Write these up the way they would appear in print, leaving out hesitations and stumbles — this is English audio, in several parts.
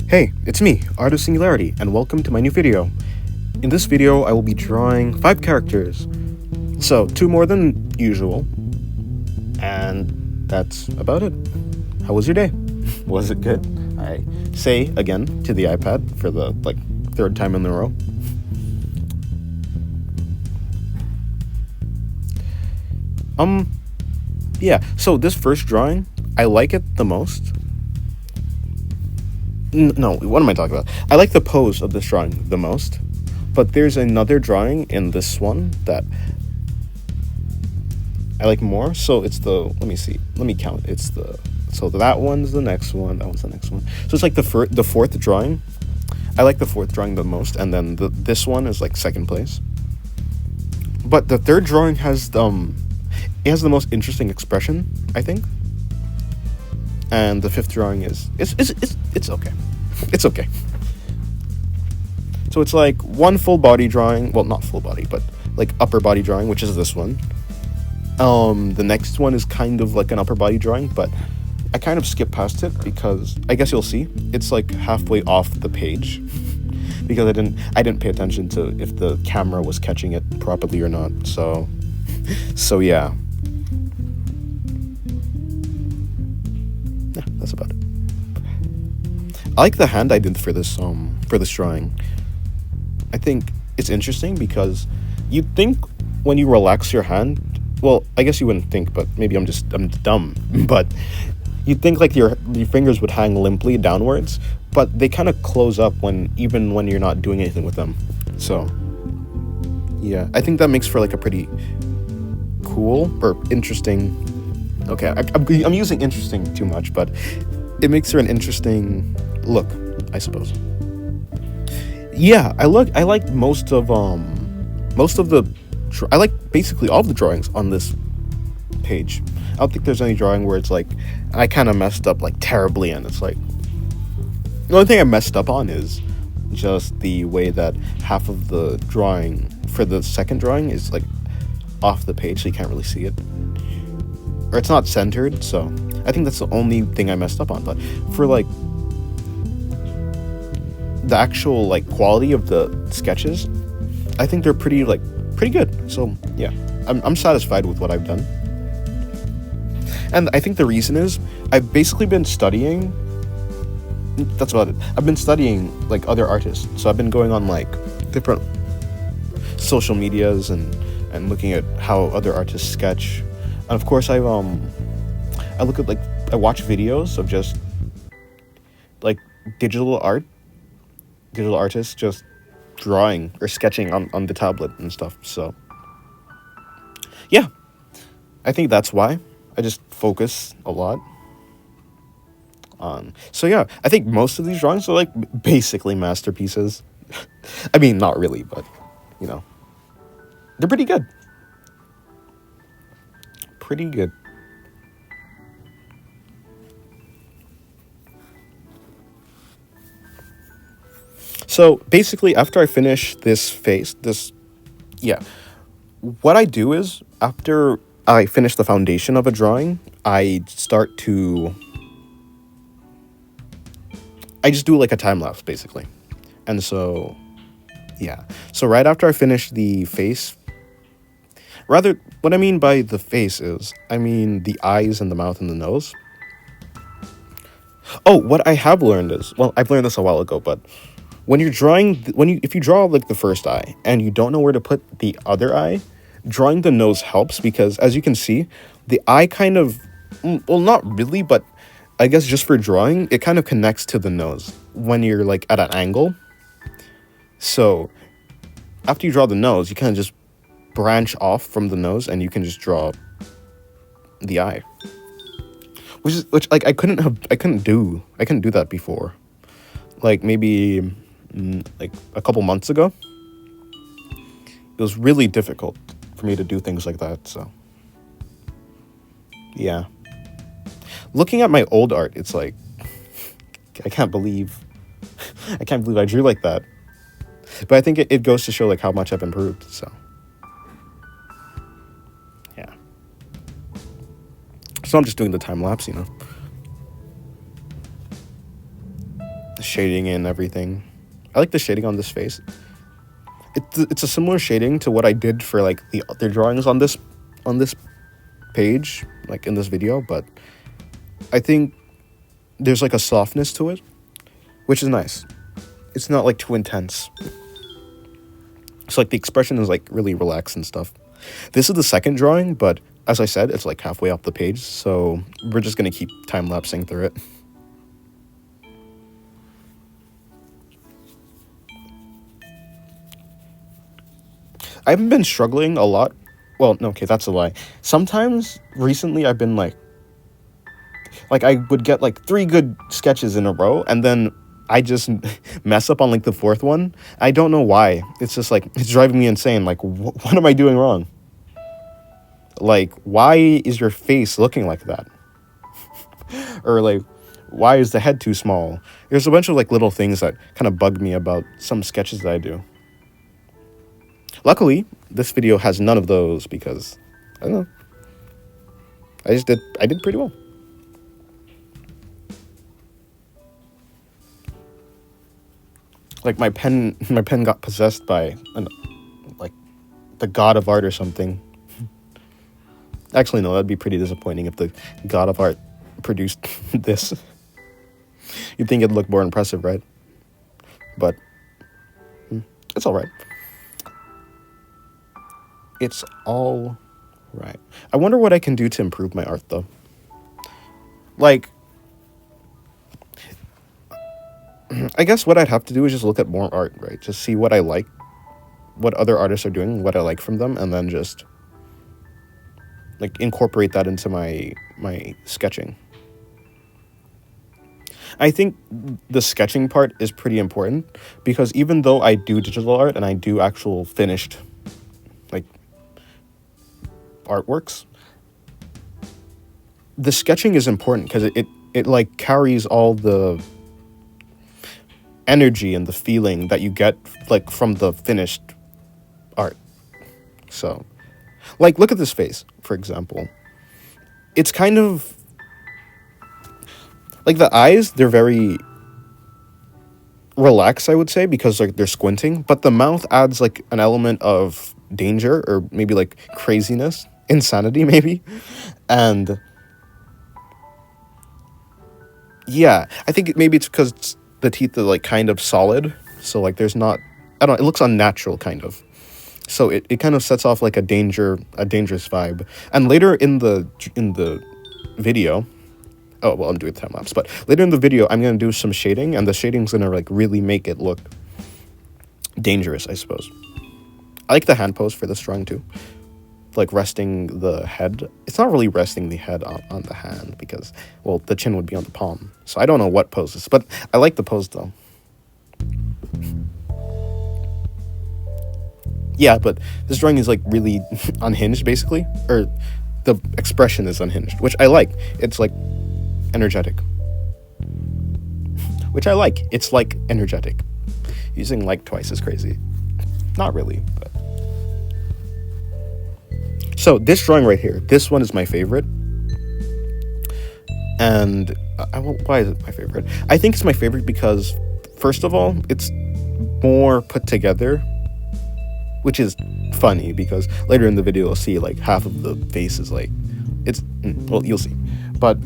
Hey, it's me, Art of Singularity, and welcome to my new video. In this video, I will be drawing 5 characters. So, 2 more than usual. And that's about it. How was your day? Was it good? I say again to the iPad for the, 3rd time in a row. Yeah, so this first drawing, I like it the most. No, what am I talking about? I like the pose of this drawing the most, but there's another drawing in this one that I like more. So it's let me see, let me count. So that one's the next one, that one's the next one. So it's like the 4th drawing. I like the 4th drawing the most, and then this one is like 2nd place. But the 3rd drawing has it has the most interesting expression, I think. And the 5th drawing is it's okay. It's okay. So it's like one full body drawing, well, not full body, but like upper body drawing, which is this one. The next one is kind of like an upper body drawing, but I kind of skipped past it because I guess you'll see it's like halfway off the page because I didn't pay attention to if the camera was catching it properly or not. So yeah. Yeah, that's about it. I like the hand I did for this drawing. I think it's interesting because you'd think when you relax your hand, well, I guess you wouldn't think, but maybe I'm dumb, but you'd think like your fingers would hang limply downwards, but they kind of close up even when you're not doing anything with them. So yeah, I think that makes for like a pretty cool or interesting. Okay, I'm using interesting too much, but it makes her an interesting look, I suppose. Yeah, I like most of the I like basically all of the drawings on this page. I don't think there's any drawing where it's like I kind of messed up like terribly, and it's like the only thing I messed up on is just the way that half of the drawing for the 2nd drawing is like off the page, so you can't really see it, or it's not centered. So I think that's the only thing I messed up on. But for like the actual like quality of the sketches, I think they're pretty good. So yeah, I'm satisfied with what I've done. And I think the reason is I've basically been studying. That's about it. I've been studying like other artists. So I've been going on like different social medias and looking at how other artists sketch. And of course I look at I watch videos of just like digital artists just drawing or sketching on the tablet and stuff. So yeah, I think that's why I just focus a lot on. So yeah, I think most of these drawings are like basically masterpieces. I mean, not really, but you know, they're pretty good. Pretty good. So basically, after I finish this face, what I do is after I finish the foundation of a drawing, I just do like a time lapse basically. And so, yeah. So right after I finish the face, rather, what I mean by the face is, I mean the eyes and the mouth and the nose. Oh, what I have learned is, well, I've learned this a while ago, but when you're drawing, if you draw like the first eye and you don't know where to put the other eye, drawing the nose helps because, as you can see, the eye kind of, well, not really, but I guess just for drawing, it kind of connects to the nose when you're like at an angle. So after you draw the nose, you kind of just branch off from the nose and you can just draw the eye, which like I couldn't do that before. Like maybe like a couple months ago, it was really difficult for me to do things like that. So yeah, looking at my old art, it's like I can't believe I drew like that. But I think it goes to show like how much I've improved. So yeah. So I'm just doing the time lapse, shading and everything. I like the shading on this face. It's a similar shading to what I did for like the other drawings on this page, like in this video, but I think there's like a softness to it, which is nice. It's not like too intense. So like the expression is like really relaxed and stuff. This is the second drawing, but as I said, it's like halfway up the page, so we're just gonna keep time-lapsing through it. I haven't been struggling a lot. Well, no, okay, that's a lie. Sometimes recently I've been like I would get like 3 good sketches in a row, and then I just mess up on like the 4th one. I don't know why. It's just like it's driving me insane. Like, what am I doing wrong? Like, why is your face looking like that? Or like, why is the head too small? There's a bunch of like little things that kind of bug me about some sketches that I do. Luckily, this video has none of those because, I don't know, I did pretty well. Like my pen got possessed by like the god of art or something. Actually, no, that'd be pretty disappointing if the god of art produced this. You'd think it'd look more impressive, right? But it's all right. It's all right. I wonder what I can do to improve my art, though. Like, I guess what I'd have to do is just look at more art, right? Just see what I like, what other artists are doing, what I like from them, and then just like incorporate that into my sketching. I think the sketching part is pretty important because even though I do digital art and I do actual finished like artworks, the sketching is important because it like carries all the energy and the feeling that you get like from the finished art. So like look at this face, for example. It's kind of like the eyes, they're very relaxed, I would say, because like they're squinting, but the mouth adds like an element of danger or maybe like craziness, insanity maybe. And yeah, I think maybe it's because the teeth are like kind of solid, so like there's not, I don't know, it looks unnatural kind of. So it kind of sets off like a dangerous vibe. And later in the video, oh well, I'm doing time lapse, but later in the video I'm gonna do some shading, and the shading's gonna like really make it look dangerous, I suppose. I like the hand pose for this drawing too, like resting the head. It's not really resting the head on the hand because, well, the chin would be on the palm, so I don't know what pose this, but I like the pose though. Yeah, but this drawing is like really unhinged basically, or the expression is unhinged, which I like. It's like energetic, which I like. It's like energetic. Using like twice is crazy. Not really, but. So this drawing right here, this one is my favorite. And why is it my favorite? I think it's my favorite because, first of all, it's more put together, which is funny because later in the video you'll see like half of the face is like, it's, well, you'll see. But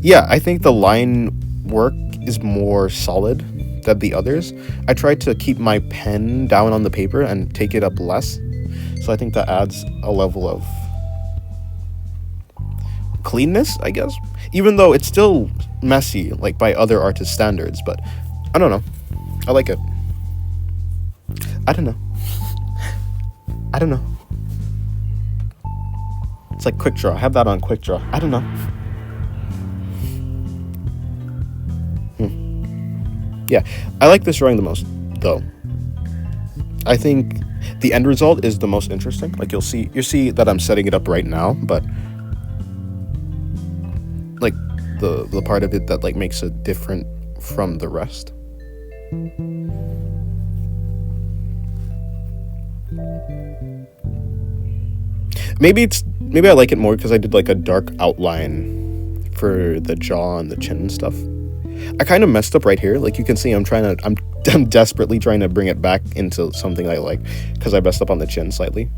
yeah, I think the line work is more solid than the others. I tried to keep my pen down on the paper and take it up less, so I think that adds a level of cleanness, I guess, even though it's still messy like by other artist standards. But I don't know, I like it. I don't know. It's like quick draw. I have that on quick draw. I don't know. Yeah, I like this drawing the most, though. I think the end result is the most interesting. Like you see that I'm setting it up right now, but like the part of it that like makes it different from the rest. Maybe I like it more because I did like a dark outline for the jaw and the chin and stuff. I kind of messed up right here. Like you can see, I'm desperately trying to bring it back into something I like, because I messed up on the chin slightly.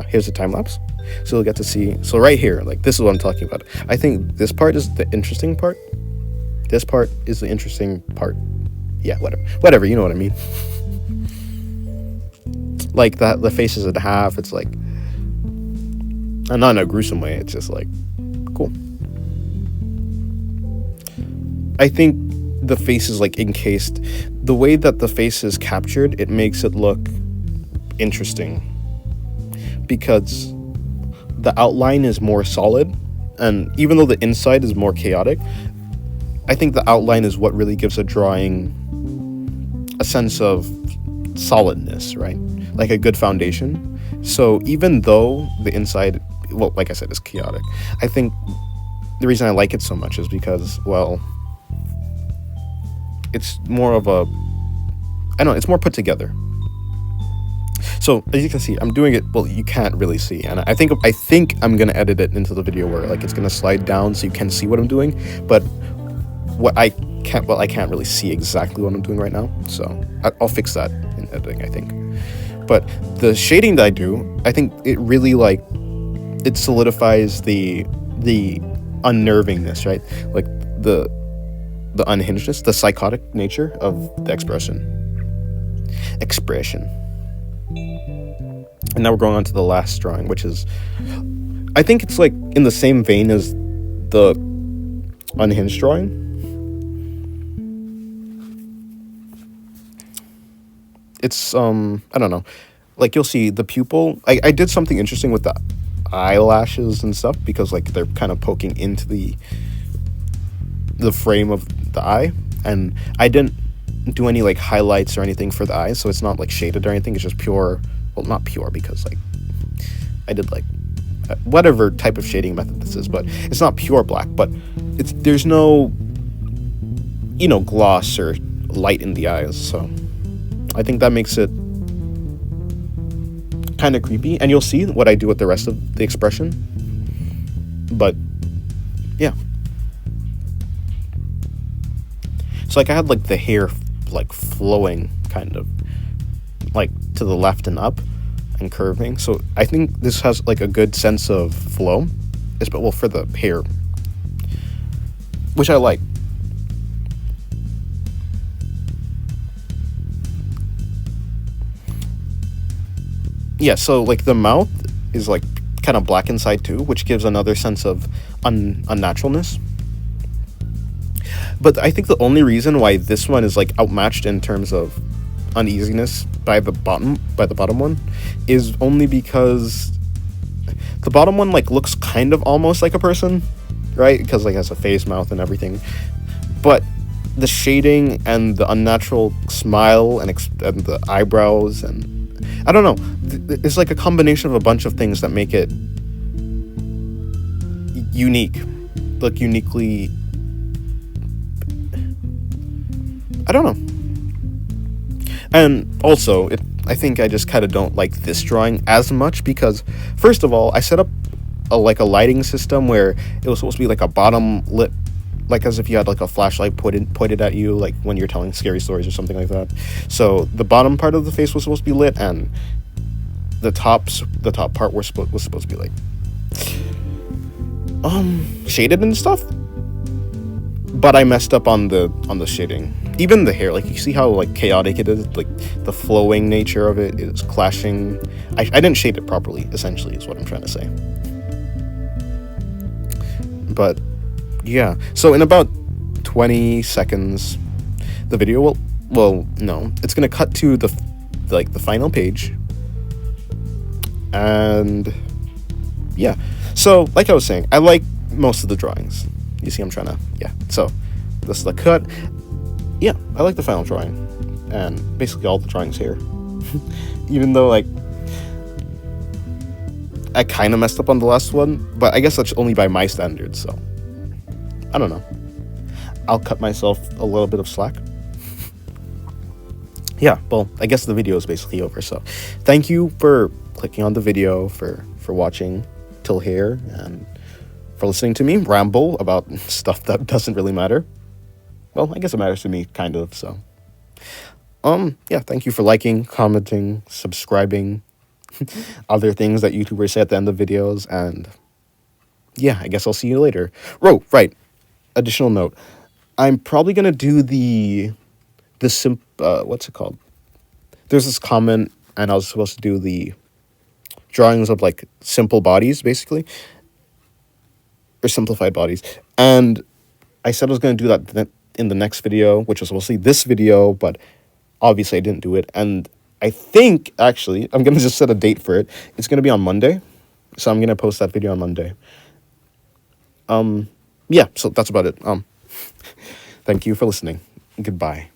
Here's a time lapse, so you'll get to see. So right here, like this is what I'm talking about. I think this part is the interesting part. This part is the interesting part. Yeah, whatever. You know what I mean. Like that, the face is in half. It's like, and not in a gruesome way. It's just like, cool. I think the face is like encased. The way that the face is captured, it makes it look interesting, because the outline is more solid, and even though the inside is more chaotic, I think the outline is what really gives a drawing a sense of solidness, right? Like a good foundation. So even though the inside, well, like I said, is chaotic, I think the reason I like it so much is because, well, it's more of a, I don't know, it's more put together. So as you can see, I'm doing it, well, you can't really see, and I think I'm gonna edit it into the video where like it's gonna slide down so you can see what I'm doing, but I can't really see exactly what I'm doing right now, so I'll fix that in editing, I think. But the shading that I do, I think it really like, it solidifies the unnervingness, right? Like the unhingedness, the psychotic nature of the expression. And now we're going on to the last drawing, which is, I think it's like in the same vein as the unhinged drawing. It's I don't know, like you'll see the pupil. I did something interesting with the eyelashes and stuff, because like they're kind of poking into the frame of the eye, and I didn't do any like highlights or anything for the eyes, so it's not like shaded or anything. It's just pure, well, not pure, because like I did like whatever type of shading method this is, but it's not pure black, but there's no, you know, gloss or light in the eyes, so I think that makes it kind of creepy, and you'll see what I do with the rest of the expression. But yeah, so like I had like the hair like flowing kind of like to the left and up and curving, so I think this has like a good sense of flow, well, for the hair, which I like. Yeah, so like the mouth is like kind of black inside too, which gives another sense of unnaturalness. But I think the only reason why this one is like outmatched in terms of uneasiness by the bottom one is only because the bottom one like looks kind of almost like a person, right? Because like it has a face, mouth, and everything. But the shading and the unnatural smile and the eyebrows, and I don't know, it's like a combination of a bunch of things that make it unique, look uniquely, I don't know. And also, I think I just kind of don't like this drawing as much, because first of all, I set up a lighting system where it was supposed to be like a bottom lit, like as if you had like a flashlight pointed at you, like when you're telling scary stories or something like that. So the bottom part of the face was supposed to be lit, and the top part was supposed to be like shaded and stuff. But I messed up on the shading. Even the hair, like you see how like chaotic it is, like the flowing nature of it is clashing. I didn't shade it properly, essentially, is what I'm trying to say. But yeah, so in about 20 seconds, the video well, no, it's gonna cut to the final page, and yeah. So like I was saying, I like most of the drawings. You see, I'm trying to, yeah. So this is the cut. Yeah, I like the final drawing, and basically all the drawings here. Even though like I kind of messed up on the last one, but I guess that's only by my standards, so I don't know. I'll cut myself a little bit of slack. Yeah, well, I guess the video is basically over, so thank you for clicking on the video, for watching till here, and for listening to me ramble about stuff that doesn't really matter. Well, I guess it matters to me, kind of. So, yeah, thank you for liking, commenting, subscribing, other things that YouTubers say at the end of videos, and yeah, I guess I'll see you later. Oh, right. Additional note: I'm probably gonna do what's it called? There's this comment, and I was supposed to do the drawings of like simple bodies, basically, or simplified bodies, and I said I was gonna do that in the next video, which was mostly this video, but obviously I didn't do it, and I think actually I'm gonna just set a date for it. It's gonna be on Monday, so I'm gonna post that video on Monday. Yeah, so that's about it. Thank you for listening. Goodbye.